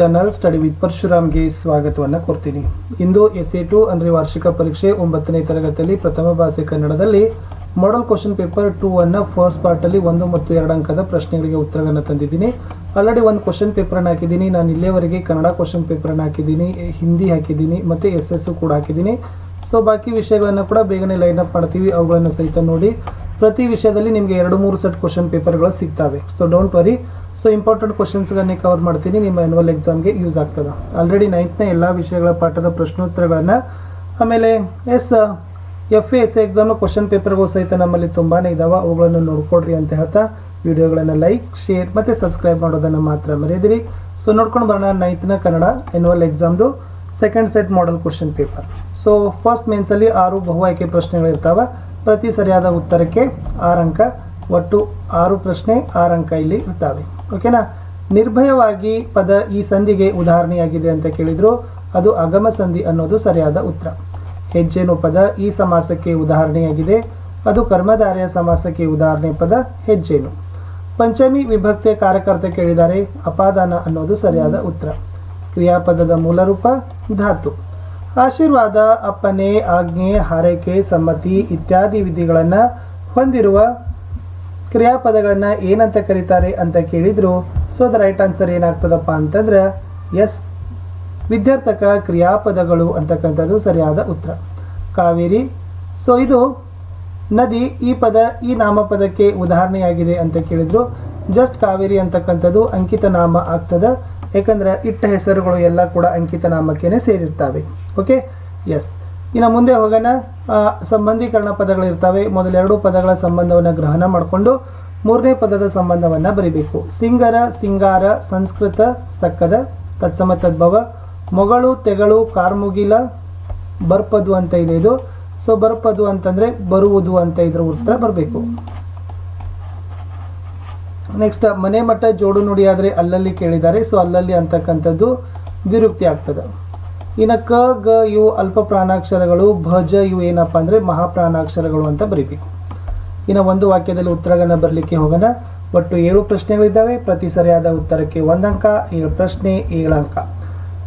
Channel study with ಪರಶುರಾಮ್ಗೆ ಸ್ವಾಗತವನ್ನು ಕೊಡ್ತೀನಿ. ಇಂದು SA2 ಅಂದರೆ ವಾರ್ಷಿಕ ಪರೀಕ್ಷೆ 9ನೇ ತರಗತಿಯಲ್ಲಿ ಪ್ರಥಮ ಭಾಷೆ ಕನ್ನಡದಲ್ಲಿ ಮಾಡೆಲ್ ಕ್ವಶನ್ ಪೇಪರ್ 2 ಅನ್ನು ಫಸ್ಟ್ ಪಾರ್ಟಲ್ಲಿ 1 ಮತ್ತು 2 ಅಂಕದ ಪ್ರಶ್ನೆಗಳಿಗೆ ಉತ್ತರಗಳನ್ನು ತಂದಿದ್ದೀನಿ. ಆಲ್ರೆಡಿ ಒಂದು ಕ್ವಶನ್ ಪೇಪರನ್ನು ಹಾಕಿದ್ದೀನಿ. ನಾನು ಇಲ್ಲಿಯವರೆಗೆ ಕನ್ನಡ ಕ್ವಶನ್ ಪೇಪರನ್ನು ಹಾಕಿದ್ದೀನಿ, ಹಿಂದಿ ಹಾಕಿದ್ದೀನಿ ಮತ್ತು SS ಕೂಡ ಹಾಕಿದ್ದೀನಿ. ಸೊ ಬಾಕಿ ವಿಷಯಗಳನ್ನು ಕೂಡ ಬೇಗನೆ ಲೈನ್ ಅಪ್ ಮಾಡ್ತೀವಿ, ಅವುಗಳನ್ನು ಸಹಿತ ನೋಡಿ. ಪ್ರತಿ ವಿಷಯದಲ್ಲಿ ನಿಮಗೆ 2-3 ಸೆಟ್ ಕ್ವಶನ್ ಪೇಪರ್ಗಳು ಸಿಗ್ತವೆ. So don't worry. So important ಕ್ವಶನ್ಸ್ಗಳನ್ನೇ ಕವರ್ ಮಾಡ್ತೀನಿ, ನಿಮ್ಮ ಆ್ಯನ್ಯುವಲ್ ಎಕ್ಸಾಮ್ಗೆ ಯೂಸ್ ಆಗ್ತದೆ. ಆಲ್ರೆಡಿ 9ನೇ ಎಲ್ಲ ವಿಷಯಗಳ ಪಾಠದ ಪ್ರಶ್ನೋತ್ತರಗಳನ್ನು, ಆಮೇಲೆ FA ಎಕ್ಸಾಮ್ ಕ್ವಶನ್ ಪೇಪರ್ಗೂ ಸಹಿತ ನಮ್ಮಲ್ಲಿ ತುಂಬಾ ಇದ್ದಾವೆ, ಅವುಗಳನ್ನು ನೋಡ್ಕೊಡ್ರಿ ಅಂತ ಹೇಳ್ತಾ ವಿಡಿಯೋಗಳನ್ನು ಲೈಕ್, ಶೇರ್ ಮತ್ತು ಸಬ್ಸ್ಕ್ರೈಬ್ ಮಾಡೋದನ್ನು ಮಾತ್ರ ಮರೆಯದಿರಿ. ಸೊ ನೋಡ್ಕೊಂಡು ಬರೋಣ 9ನೇ ಕನ್ನಡ ಆ್ಯನ್ಯುವಲ್ ಎಕ್ಸಾಮ್ದು second set model question paper. So first ಮೇನ್ಸಲ್ಲಿ 6 ಬಹು ಆಯ್ಕೆ ಪ್ರಶ್ನೆಗಳಿರ್ತಾವೆ. ಪ್ರತಿ ಸರಿಯಾದ ಉತ್ತರಕ್ಕೆ 6 ಅಂಕ, ಒಟ್ಟು 6 ಪ್ರಶ್ನೆ 6 ಅಂಕ ಇಲ್ಲಿ ಇರ್ತವೆ. ಓಕೆನಾ. ನಿರ್ಭಯವಾಗಿ ಪದ ಈ ಸಂಧಿಗೆ ಉದಾಹರಣೆಯಾಗಿದೆ ಅಂತ ಕೇಳಿದ್ರು, ಅದು ಅಗಮ ಸಂಧಿ ಅನ್ನೋದು ಸರಿಯಾದ ಉತ್ತರ. ಹೆಜ್ಜೇನು ಪದ ಈ ಸಮಾಸಕ್ಕೆ ಉದಾಹರಣೆಯಾಗಿದೆ, ಅದು ಕರ್ಮಧಾರಯ ಸಮಾಸಕ್ಕೆ ಉದಾಹರಣೆ ಪದ ಹೆಜ್ಜೇನು. ಪಂಚಮಿ ವಿಭಕ್ತಿಯ ಕಾರಕರ್ತ ಕೇಳಿದ್ದಾರೆ, ಅಪಾದಾನ ಅನ್ನೋದು ಸರಿಯಾದ ಉತ್ತರ. ಕ್ರಿಯಾಪದದ ಮೂಲ ರೂಪ ಧಾತು. ಆಶೀರ್ವಾದ, ಅಪ್ಪನೆ, ಆಜ್ಞೆ, ಹಾರೈಕೆ, ಸಮ್ಮತಿ ಇತ್ಯಾದಿ ವಿಧಿಗಳನ್ನು ಹೊಂದಿರುವ ಕ್ರಿಯಾಪದಗಳನ್ನು ಏನಂತ ಕರೀತಾರೆ ಅಂತ ಕೇಳಿದ್ರು. ಸೊ ದ ರೈಟ್ ಆನ್ಸರ್ ಏನಾಗ್ತದಪ್ಪ ಅಂತಂದ್ರೆ ಎಸ್, ವಿದ್ಯಾರ್ಥಕ ಕ್ರಿಯಾಪದಗಳು ಅಂತಕ್ಕಂಥದ್ದು ಸರಿಯಾದ ಉತ್ತರ. ಕಾವೇರಿ, ಸೊ ಇದು ನದಿ, ಈ ಪದ ಈ ನಾಮಪದಕ್ಕೆ ಉದಾಹರಣೆಯಾಗಿದೆ ಅಂತ ಕೇಳಿದ್ರು. ಜಸ್ಟ್ ಕಾವೇರಿ ಅಂತಕ್ಕಂಥದ್ದು ಅಂಕಿತ ನಾಮ ಆಗ್ತದೆ, ಯಾಕಂದ್ರೆ ಇಟ್ಟ ಹೆಸರುಗಳು ಎಲ್ಲ ಕೂಡ ಅಂಕಿತ ನಾಮಕ್ಕೇನೆ ಸೇರಿರ್ತವೆ. Okay, S. ಇನ್ನು ಮುಂದೆ ಹೋಗೋಣ. ಸಂಬಂಧೀಕರಣ ಪದಗಳಿರ್ತವೆ. ಮೊದಲ 2 ಪದಗಳ ಸಂಬಂಧವನ್ನು ಗ್ರಹಣ ಮಾಡಿಕೊಂಡು 3ನೇ ಪದದ ಸಂಬಂಧವನ್ನು ಬರಿಬೇಕು. ಸಿಂಗರ, ಸಿಂಗಾರ, ಸಂಸ್ಕೃತ, ಸಕ್ಕದ, ತತ್ಸಮ ತದ್ಭವ, ಮೊಗಳು, ತೆಗಳು, ಕಾರ್ಮುಗಿಲ, ಬರ್ಪದು ಅಂತ ಇದೆ ಇದು. ಸೊ ಬರ್ಪದು ಅಂತಂದ್ರೆ ಬರುವುದು ಅಂತ ಇದರ ಉತ್ತರ ಬರಬೇಕು. ನೆಕ್ಸ್ಟ್ ಮನೆ ಮಠ ಜೋಡು ನುಡಿ ಆದರೆ ಅಲ್ಲಲ್ಲಿ ಕೇಳಿದ್ದಾರೆ. ಸೊ ಅಲ್ಲಲ್ಲಿ ಅಂತಕ್ಕಂಥದ್ದು ದ್ವಿರುಕ್ತಿ ಆಗ್ತದೆ. ಇನ್ನು ಕ, ಗ ಇವು ಅಲ್ಪ ಪ್ರಾಣಾಕ್ಷರಗಳು, ಭ, ಜ ಇವು ಏನಪ್ಪ ಅಂದರೆ ಮಹಾಪ್ರಾಣಾಕ್ಷರಗಳು ಅಂತ ಬರೀಬೇಕು. ಇನ್ನು ಒಂದು ವಾಕ್ಯದಲ್ಲಿ ಉತ್ತರಗಳನ್ನು ಬರಲಿಕ್ಕೆ ಹೋಗೋಣ. ಒಟ್ಟು 7 ಪ್ರಶ್ನೆಗಳಿದ್ದಾವೆ. ಪ್ರತಿ ಸರಿಯಾದ ಉತ್ತರಕ್ಕೆ 1 ಅಂಕ, 7 ಪ್ರಶ್ನೆ 7 ಅಂಕ.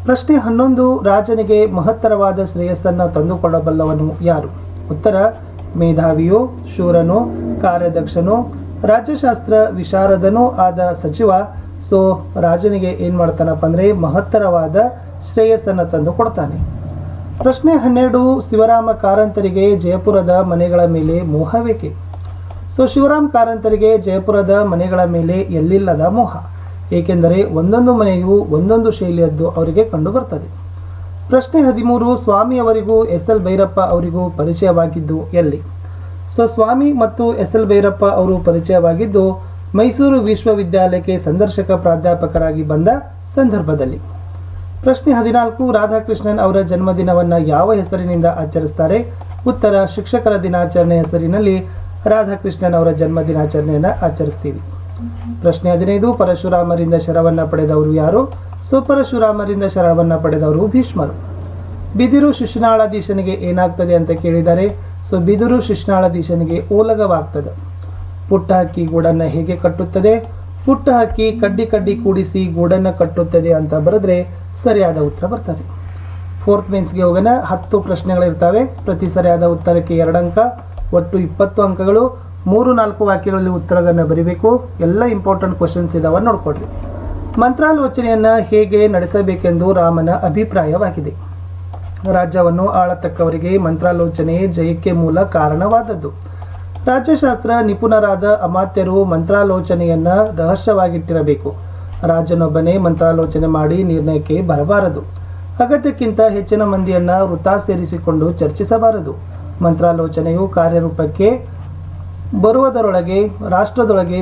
ಪ್ರಶ್ನೆ 11, ರಾಜನಿಗೆ ಮಹತ್ತರವಾದ ಶ್ರೇಯಸ್ಸನ್ನು ತಂದುಕೊಡಬಲ್ಲವನು ಯಾರು? ಉತ್ತರ, ಮೇಧಾವಿಯು, ಶೂರನು, ಕಾರ್ಯದಕ್ಷನು, ರಾಜ್ಯಶಾಸ್ತ್ರ ವಿಶಾರದನೂ ಆದ ಸಚಿವ. ಸೊ ರಾಜನಿಗೆ ಏನು ಮಾಡ್ತಾನಪ್ಪ ಅಂದರೆ ಮಹತ್ತರವಾದ ಶ್ರೇಯಸ್ಸನ್ನು ತಂದು ಕೊಡ್ತಾನೆ. ಪ್ರಶ್ನೆ 12, ಶಿವರಾಮ ಕಾರಂತರಿಗೆ ಜಯಪುರದ ಮನೆಗಳ ಮೇಲೆ ಮೋಹವೇಕೆ? ಸೊ ಶಿವರಾಮ್ ಕಾರಂತರಿಗೆ ಜಯಪುರದ ಮನೆಗಳ ಮೇಲೆ ಎಲ್ಲಿಲ್ಲದ ಮೋಹ, ಏಕೆಂದರೆ ಒಂದೊಂದು ಮನೆಯು ಒಂದೊಂದು ಶೈಲಿಯದ್ದು ಅವರಿಗೆ ಕಂಡು ಬರ್ತದೆ. ಪ್ರಶ್ನೆ 13, ಸ್ವಾಮಿಯವರಿಗೂ SL ಭೈರಪ್ಪ ಅವರಿಗೂ ಪರಿಚಯವಾಗಿದ್ದು ಎಲ್ಲಿ? ಸೊ ಸ್ವಾಮಿ ಮತ್ತು SL ಭೈರಪ್ಪ ಅವರು ಪರಿಚಯವಾಗಿದ್ದು ಮೈಸೂರು ವಿಶ್ವವಿದ್ಯಾಲಯಕ್ಕೆ ಸಂದರ್ಶಕ ಪ್ರಾಧ್ಯಾಪಕರಾಗಿ ಬಂದ ಸಂದರ್ಭದಲ್ಲಿ. ಪ್ರಶ್ನೆ 14, ರಾಧಾಕೃಷ್ಣನ್ ಅವರ ಜನ್ಮದಿನವನ್ನು ಯಾವ ಹೆಸರಿನಿಂದ ಆಚರಿಸ್ತಾರೆ? ಉತ್ತರ, ಶಿಕ್ಷಕರ ದಿನಾಚರಣೆ ಹೆಸರಿನಲ್ಲಿ ರಾಧಾಕೃಷ್ಣನ್ ಅವರ ಜನ್ಮ ದಿನಾಚರಣೆಯನ್ನು ಆಚರಿಸ್ತೀವಿ. ಪ್ರಶ್ನೆ 15, ಪರಶುರಾಮರಿಂದ ಶರವನ್ನು ಪಡೆದವರು ಯಾರು? ಸೊ ಪರಶುರಾಮರಿಂದ ಶರವನ್ನು ಪಡೆದವರು ಭೀಷ್ಮರು. ಬಿದಿರು ಶಿಶುನಾಳಾಧೀಶನಿಗೆ ಏನಾಗ್ತದೆ ಅಂತ ಕೇಳಿದ್ದಾರೆ. ಸೊ ಬಿದಿರು ಶಿಶುನಾಳಾಧೀಶನಿಗೆ ಓಲಗವಾಗ್ತದೆ. ಪುಟ್ಟ ಹಕ್ಕಿ ಗೂಡನ್ನು ಹೇಗೆ ಕಟ್ಟುತ್ತದೆ? ಪುಟ್ಟ ಹಕ್ಕಿ ಕಡ್ಡಿ ಕಡ್ಡಿ ಕೂಡಿಸಿ ಗೂಡನ್ನು ಕಟ್ಟುತ್ತದೆ ಅಂತ ಬರೆದ್ರೆ ಸರಿಯಾದ ಉತ್ತರ ಬರ್ತದೆ. 4th ಮೇನ್ಸ್ಗೆ ಹೋಗೋಣ. 10 ಪ್ರಶ್ನೆಗಳಿರ್ತವೆ. ಪ್ರತಿ ಸರಿಯಾದ ಉತ್ತರಕ್ಕೆ 2 ಅಂಕ, ಒಟ್ಟು 20 ಅಂಕಗಳು. 3-4 ವಾಕ್ಯಗಳಲ್ಲಿ ಉತ್ತರಗಳನ್ನು ಬರೀಬೇಕು. ಎಲ್ಲ ಇಂಪಾರ್ಟೆಂಟ್ ಕ್ವಶನ್ಸ್ ಇದಾವೆ, ನೋಡ್ಕೊಡ್ರಿ. ಮಂತ್ರಾಲೋಚನೆಯನ್ನು ಹೇಗೆ ನಡೆಸಬೇಕೆಂದು ರಾಮನ ಅಭಿಪ್ರಾಯವಾಗಿದೆ. ರಾಜ್ಯವನ್ನು ಆಳತಕ್ಕವರಿಗೆ ಮಂತ್ರಾಲೋಚನೆಯೇ ಜಯಕ್ಕೆ ಮೂಲ ಕಾರಣವಾದದ್ದು. ರಾಜ್ಯಶಾಸ್ತ್ರ ನಿಪುಣರಾದ ಅಮಾತ್ಯರು ಮಂತ್ರಾಲೋಚನೆಯನ್ನು ರಹಸ್ಯವಾಗಿಟ್ಟಿರಬೇಕು. ರಾಜನೊಬ್ಬನೇ ಮಂತ್ರಾಲೋಚನೆ ಮಾಡಿ ನಿರ್ಣಯಕ್ಕೆ ಬರಬಾರದು. ಅಗತ್ಯಕ್ಕಿಂತ ಹೆಚ್ಚಿನ ಮಂದಿಯನ್ನು ವೃಥಾ ಸೇರಿಸಿಕೊಂಡು ಚರ್ಚಿಸಬಾರದು. ಮಂತ್ರಾಲೋಚನೆಯು ಕಾರ್ಯರೂಪಕ್ಕೆ ಬರುವುದರೊಳಗೆ ರಾಷ್ಟ್ರದೊಳಗೆ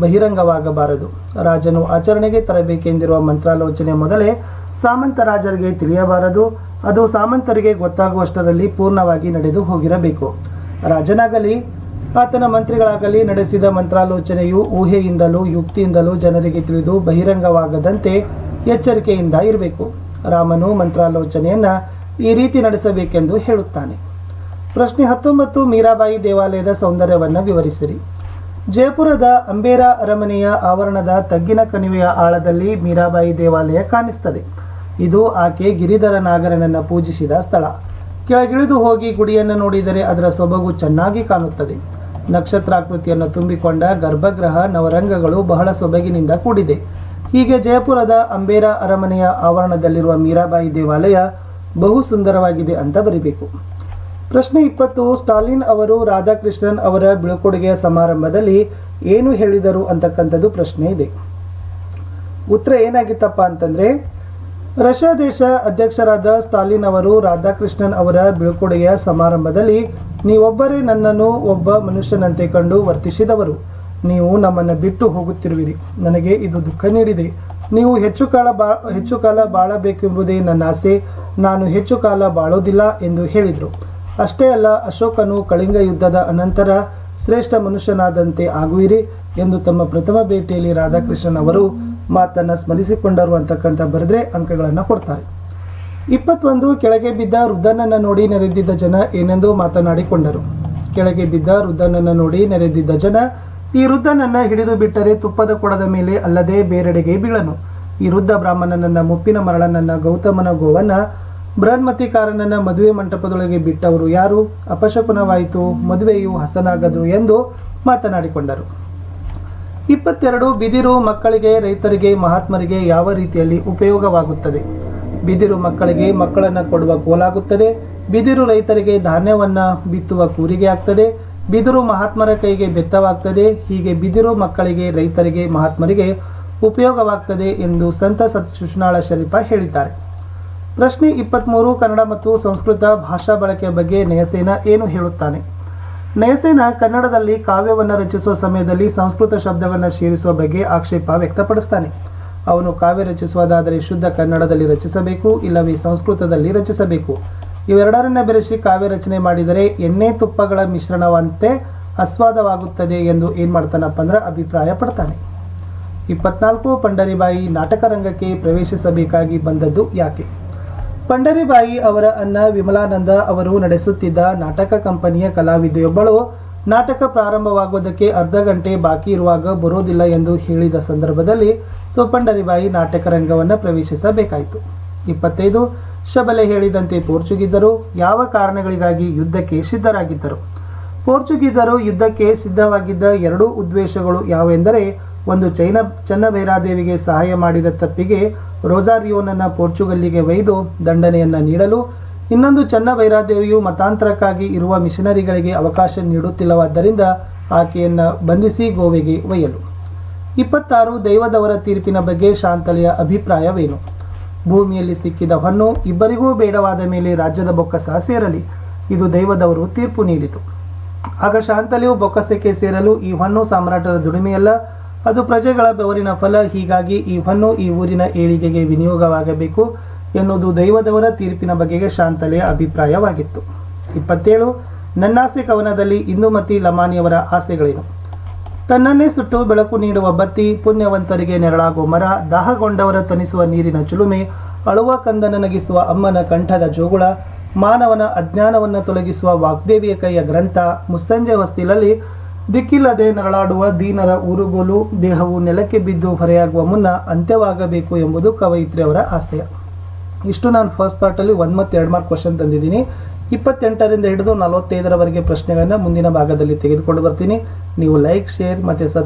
ಬಹಿರಂಗವಾಗಬಾರದು. ರಾಜನು ಆಚರಣೆಗೆ ತರಬೇಕೆಂದಿರುವ ಮಂತ್ರಾಲೋಚನೆ ಮೊದಲೇ ಸಾಮಂತ ರಾಜರಿಗೆ ತಿಳಿಯಬಾರದು. ಅದು ಸಾಮಂತರಿಗೆ ಗೊತ್ತಾಗುವಷ್ಟರಲ್ಲಿ ಪೂರ್ಣವಾಗಿ ನಡೆದು ಹೋಗಿರಬೇಕು. ರಾಜನಾಗಲಿ ಆತನ ಮಂತ್ರಿಗಳಾಗಲಿ ನಡೆಸಿದ ಮಂತ್ರಾಲೋಚನೆಯು ಊಹೆಯಿಂದಲೂ ಯುಕ್ತಿಯಿಂದಲೂ ಜನರಿಗೆ ತಿಳಿದು ಬಹಿರಂಗವಾಗದಂತೆ ಎಚ್ಚರಿಕೆಯಿಂದ ಇರಬೇಕು. ರಾಮನು ಮಂತ್ರಾಲೋಚನೆಯನ್ನು ಈ ರೀತಿ ನಡೆಸಬೇಕೆಂದು ಹೇಳುತ್ತಾನೆ. ಪ್ರಶ್ನೆ 19, ಮೀರಾಬಾಯಿ ದೇವಾಲಯದ ಸೌಂದರ್ಯವನ್ನು ವಿವರಿಸಿರಿ. ಜಯಪುರದ ಅಂಬೇರ ಅರಮನೆಯ ಆವರಣದ ತಗ್ಗಿನ ಕಣಿವೆಯ ಆಳದಲ್ಲಿ ಮೀರಾಬಾಯಿ ದೇವಾಲಯ ಕಾಣಿಸ್ತದೆ. ಇದು ಆಕೆ ಗಿರಿಧರ ನಾಗರನನ್ನು ಪೂಜಿಸಿದ ಸ್ಥಳ. ಕೆಳಗಿಳಿದು ಹೋಗಿ ಗುಡಿಯನ್ನು ನೋಡಿದರೆ ಅದರ ಸೊಬಗು ಚೆನ್ನಾಗಿ ಕಾಣುತ್ತದೆ. ನಕ್ಷತ್ರಾಕೃತಿಯನ್ನು ತುಂಬಿಕೊಂಡ ಗರ್ಭಗೃಹ ನವರಂಗಗಳು ಬಹಳ ಸೊಬಗಿನಿಂದ ಕೂಡಿದೆ. ಹೀಗೆ ಜಯಪುರದ ಅಂಬೇರ ಅರಮನೆಯ ಆವರಣದಲ್ಲಿರುವ ಮೀರಾಬಾಯಿ ದೇವಾಲಯ ಬಹು ಸುಂದರವಾಗಿದೆ ಅಂತ ಬರೀಬೇಕು. ಪ್ರಶ್ನೆ 20. ಸ್ಟಾಲಿನ್ ಅವರು ರಾಧಾಕೃಷ್ಣನ್ ಅವರ ಬೀಳ್ಕೊಡುಗೆಯ ಸಮಾರಂಭದಲ್ಲಿ ಏನು ಹೇಳಿದರು ಅಂತಕ್ಕಂಥದ್ದು ಪ್ರಶ್ನೆ ಇದೆ. ಉತ್ತರ ಏನಾಗಿತ್ತಪ್ಪ ಅಂತಂದ್ರೆ, ರಷ್ಯಾ ದೇಶ ಅಧ್ಯಕ್ಷರಾದ ಸ್ಟಾಲಿನ್ ಅವರು ರಾಧಾಕೃಷ್ಣನ್ ಅವರ ಬೀಳ್ಕೊಡುಗೆಯ ಸಮಾರಂಭದಲ್ಲಿ, ನೀವೊಬ್ಬರೇ ನನ್ನನ್ನು ಒಬ್ಬ ಮನುಷ್ಯನಂತೆ ಕಂಡು ವರ್ತಿಸಿದವರು. ನೀವು ನಮ್ಮನ್ನು ಬಿಟ್ಟು ಹೋಗುತ್ತಿರುವಿರಿ. ನನಗೆ ಇದು ದುಃಖ ನೀಡಿದೆ. ನೀವು ಹೆಚ್ಚು ಕಾಲ ಬಾಳಬೇಕೆಂಬುದೇ ನನ್ನ ಆಸೆ. ನಾನು ಹೆಚ್ಚು ಕಾಲ ಬಾಳೋದಿಲ್ಲ ಎಂದು ಹೇಳಿದರು. ಅಷ್ಟೇ ಅಲ್ಲ, ಅಶೋಕನು ಕಳಿಂಗ ಯುದ್ಧದ ಅನಂತರ ಶ್ರೇಷ್ಠ ಮನುಷ್ಯನಾದಂತೆ ಆಗುವಿರಿ ಎಂದು ತಮ್ಮ ಪ್ರಥಮ ಭೇಟಿಯಲ್ಲಿ ರಾಧಾಕೃಷ್ಣನ್ ಅವರು ಮಾತನ್ನು ಸ್ಮರಿಸಿಕೊಂಡರು ಅಂತಕ್ಕಂಥ ಬರೆದ್ರೆ ಅಂಕಗಳನ್ನು ಕೊಡ್ತಾರೆ. 21. ಕೆಳಗೆ ಬಿದ್ದ ವೃದ್ಧನನ್ನು ನೋಡಿ ನೆರೆದಿದ್ದ ಜನ ಏನೆಂದು ಮಾತನಾಡಿಕೊಂಡರು. ಕೆಳಗೆ ಬಿದ್ದ ವೃದ್ಧನನ್ನು ನೋಡಿ ನೆರೆದಿದ್ದ ಜನ, ಈ ವೃದ್ಧನನ್ನು ಹಿಡಿದು ಬಿಟ್ಟರೆ ತುಪ್ಪದ ಕೊಡದ ಮೇಲೆ ಅಲ್ಲದೆ ಬೇರೆಡೆಗೆ ಬೀಳನು. ಈ ವೃದ್ಧ ಬ್ರಾಹ್ಮಣನನ್ನ, ಮುಪ್ಪಿನ ಮರಳನನ್ನ, ಗೌತಮನ ಗೋವನ್ನ, ಬೃಹನ್ಮತಿಕಾರನನ್ನ ಮದುವೆ ಮಂಟಪದೊಳಗೆ ಬಿಟ್ಟವರು ಯಾರು? ಅಪಶಕುನವಾಯಿತು, ಮದುವೆಯು ಹಸನಾಗದು ಎಂದು ಮಾತನಾಡಿಕೊಂಡರು. 22. ಬಿದಿರು ಮಕ್ಕಳಿಗೆ, ರೈತರಿಗೆ, ಮಹಾತ್ಮರಿಗೆ ಯಾವ ರೀತಿಯಲ್ಲಿ ಉಪಯೋಗವಾಗುತ್ತದೆ? ಬಿದಿರು ಮಕ್ಕಳಿಗೆ ಮಕ್ಕಳನ್ನು ಕೊಡುವ ಕೋಲಾಗುತ್ತದೆ. ಬಿದಿರು ರೈತರಿಗೆ ಧಾನ್ಯವನ್ನ ಬಿತ್ತುವ ಕೂರಿಗೆ ಆಗ್ತದೆ. ಬಿದಿರು ಮಹಾತ್ಮರ ಕೈಗೆ ಬೆತ್ತವಾಗ್ತದೆ. ಹೀಗೆ ಬಿದಿರು ಮಕ್ಕಳಿಗೆ, ರೈತರಿಗೆ, ಮಹಾತ್ಮರಿಗೆ ಉಪಯೋಗವಾಗ್ತದೆ ಎಂದು ಸಂತ ಶಿಶುನಾಳ ಶರೀಫ ಹೇಳಿದ್ದಾರೆ. ಪ್ರಶ್ನೆ 23. ಕನ್ನಡ ಮತ್ತು ಸಂಸ್ಕೃತ ಭಾಷಾ ಬಳಕೆಯ ಬಗ್ಗೆ ನಯಸೇನ ಏನು ಹೇಳುತ್ತಾನೆ? ನಯಸೇನ ಕನ್ನಡದಲ್ಲಿ ಕಾವ್ಯವನ್ನು ರಚಿಸುವ ಸಮಯದಲ್ಲಿ ಸಂಸ್ಕೃತ ಶಬ್ದವನ್ನು ಸೇರಿಸುವ ಬಗ್ಗೆ ಆಕ್ಷೇಪ ವ್ಯಕ್ತಪಡಿಸ್ತಾನೆ. ಅವನು ಕಾವ್ಯ ರಚಿಸುವುದಾದರೆ ಶುದ್ಧ ಕನ್ನಡದಲ್ಲಿ ರಚಿಸಬೇಕು, ಇಲ್ಲವೇ ಸಂಸ್ಕೃತದಲ್ಲಿ ರಚಿಸಬೇಕು. ಇವೆರಡರನ್ನ ಬೆರೆಸಿ ಕಾವ್ಯ ರಚನೆ ಮಾಡಿದರೆ ಎಣ್ಣೆ ತುಪ್ಪಗಳ ಮಿಶ್ರಣವಂತೆ ಆಸ್ವಾದವಾಗುತ್ತದೆ ಎಂದು ಏನು ಮಾಡ್ತಾನಪ್ಪ ಅಂದ್ರೆ ಅಭಿಪ್ರಾಯ ಪಡ್ತಾನೆ. 24. ಪಂಡರಿಬಾಯಿ ನಾಟಕ ರಂಗಕ್ಕೆ ಪ್ರವೇಶಿಸಬೇಕಾಗಿ ಬಂದದ್ದು ಯಾಕೆ? ಪಂಡರಿಬಾಯಿ ಅವರ ಅಣ್ಣ ವಿಮಲಾನಂದ ಅವರು ನಡೆಸುತ್ತಿದ್ದ ನಾಟಕ ಕಂಪನಿಯ ಕಲಾವಿದೆಯೊಬ್ಬಳು ನಾಟಕ ಪ್ರಾರಂಭವಾಗುವುದಕ್ಕೆ ಅರ್ಧ ಗಂಟೆ ಬಾಕಿ ಇರುವಾಗ ಬರೋದಿಲ್ಲ ಎಂದು ಹೇಳಿದ ಸಂದರ್ಭದಲ್ಲಿ ಪಂಡರಿಬಾಯಿ ನಾಟಕ ರಂಗವನ್ನು ಪ್ರವೇಶಿಸಬೇಕಾಯಿತು. 25. ಶಬಲೆ ಹೇಳಿದಂತೆ ಪೋರ್ಚುಗೀಸರು ಯಾವ ಕಾರಣಗಳಿಗಾಗಿ ಯುದ್ಧಕ್ಕೆ ಸಿದ್ಧರಾಗಿದ್ದರು? ಪೋರ್ಚುಗೀಸರು ಯುದ್ಧಕ್ಕೆ ಸಿದ್ಧವಾಗಿದ್ದ ಎರಡೂ ಉದ್ದೇಶಗಳು ಯಾವೆಂದರೆ, ಒಂದು ಚೆನ್ನಭೈರಾದೇವಿಗೆ ಸಹಾಯ ಮಾಡಿದ ತಪ್ಪಿಗೆ ರೋಜಾರಿಯೋನನ್ನು ಪೋರ್ಚುಗಲ್ಲಿಗೆ ಒಯ್ದು ದಂಡನೆಯನ್ನು ನೀಡಲು, ಇನ್ನೊಂದು ಚೆನ್ನಭೈರಾದೇವಿಯು ಮತಾಂತರಕ್ಕಾಗಿ ಇರುವ ಮಿಷನರಿಗಳಿಗೆ ಅವಕಾಶ ನೀಡುತ್ತಿಲ್ಲವಾದ್ದರಿಂದ ಆಕೆಯನ್ನು ಬಂಧಿಸಿ ಗೋವೆಗೆ ಒಯ್ಯಲು. 26. ದೈವದವರ ತೀರ್ಪಿನ ಬಗ್ಗೆ ಶಾಂತಲೆಯ ಅಭಿಪ್ರಾಯವೇನು? ಭೂಮಿಯಲ್ಲಿ ಸಿಕ್ಕಿದ ಹೊನ್ನು ಇಬ್ಬರಿಗೂ ಬೇಡವಾದ ಮೇಲೆ ರಾಜ್ಯದ ಬೊಕ್ಕಸ ಸೇರಲಿ, ಇದು ದೈವದವರು ತೀರ್ಪು ನೀಡಿತು. ಆಗ ಶಾಂತಲೆಯು ಬೊಕ್ಕಸಕ್ಕೆ ಸೇರಲು ಈ ಹೊನ್ನು ಸಾಮ್ರಾಟರ ದುಡಿಮೆಯಲ್ಲ, ಅದು ಪ್ರಜೆಗಳ ಬೆವರಿನ ಫಲ. ಹೀಗಾಗಿ ಈ ಹೊನ್ನು ಈ ಊರಿನ ಏಳಿಗೆಗೆ ವಿನಿಯೋಗವಾಗಬೇಕು ಎನ್ನುವುದು ದೈವದವರ ತೀರ್ಪಿನ ಬಗೆಗೆ ಶಾಂತಲೆಯ ಅಭಿಪ್ರಾಯವಾಗಿತ್ತು. 27. ನನ್ನಾಸೆ ಕವನದಲ್ಲಿ ಇಂದುಮತಿ ಲಮಾನಿಯವರ ಆಸೆಗಳೇನು? ತನ್ನನ್ನೇ ಸುಟ್ಟು ಬೆಳಕು ನೀಡುವ ಬತ್ತಿ, ಪುಣ್ಯವಂತರಿಗೆ ನೆರಳಾಗುವ ಮರ, ದಾಹಗೊಂಡವರ ತನಿಸುವ ನೀರಿನ ಚಿಲುಮೆ, ಅಳುವ ಕಂದನ ನಗಿಸುವ ಅಮ್ಮನ ಕಂಠದ ಜೋಗುಳ, ಮಾನವನ ಅಜ್ಞಾನವನ್ನು ತೊಲಗಿಸುವ ವಾಗ್ದೇವಿಯ ಕೈಯ ಗ್ರಂಥ, ಮುಸ್ಸಂಜೆ ಹೊಸ್ತಿಲಲ್ಲಿ ದಿಕ್ಕಿಲ್ಲದೆ ನರಳಾಡುವ ದೀನರ ಊರುಗೋಲು, ದೇಹವು ನೆಲಕ್ಕೆ ಬಿದ್ದು ಹೊರೆಯಾಗುವ ಮುನ್ನ ಅಂತ್ಯವಾಗಬೇಕು ಎಂಬುದು ಕವಯಿತ್ರಿಯವರ ಆಶಯ. ಇಷ್ಟು ನಾನು ಫಸ್ಟ್ ಪಾರ್ಟಲ್ಲಿ 1 ಮತ್ತು 2 ಮಾರ್ಕ್ ಕ್ವಶನ್ ತಂದಿದ್ದೀನಿ. 28ರಿಂದ ಹಿಡಿದು 45ರವರೆಗೆ ಪ್ರಶ್ನೆಗಳನ್ನು ಮುಂದಿನ ಭಾಗದಲ್ಲಿ ತೆಗೆದುಕೊಂಡು ಬರ್ತೀನಿ. ನೀವು ಲೈಕ್, ಶೇರ್ ಮತ್ತು ಸಬ್ಸ್ಕ್ರೈಬ್